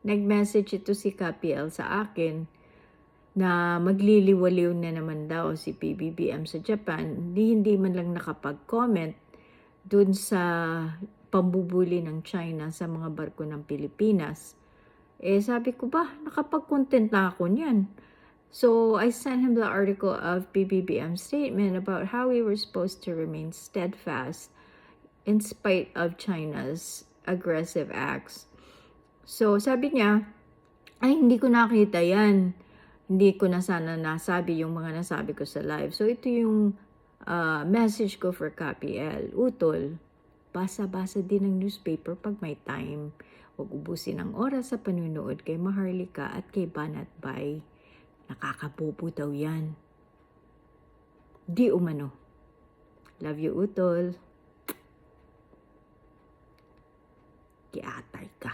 nag-message ito si KPL sa akin na magliliwaliw na naman daw si PBBM sa Japan. Hindi man lang nakapag-comment dun sa pambubuli ng China sa mga barko ng Pilipinas. Sabi ko ba, nakapag-content na ako niyan. So, I sent him the article of PBBM's statement about how we were supposed to remain steadfast in spite of China's aggressive acts. So, sabi niya, ay, hindi ko nakita yan. Hindi ko na sana nasabi yung mga nasabi ko sa live. So, ito yung message ko for KPL. Utol, basa-basa din ng newspaper pag may time. Huwag ubusin ang oras sa panunood kay Maharlika at kay Banat Bay. Nakakabobo daw yan. Di umano. Love you, Utol. Kiatay ka.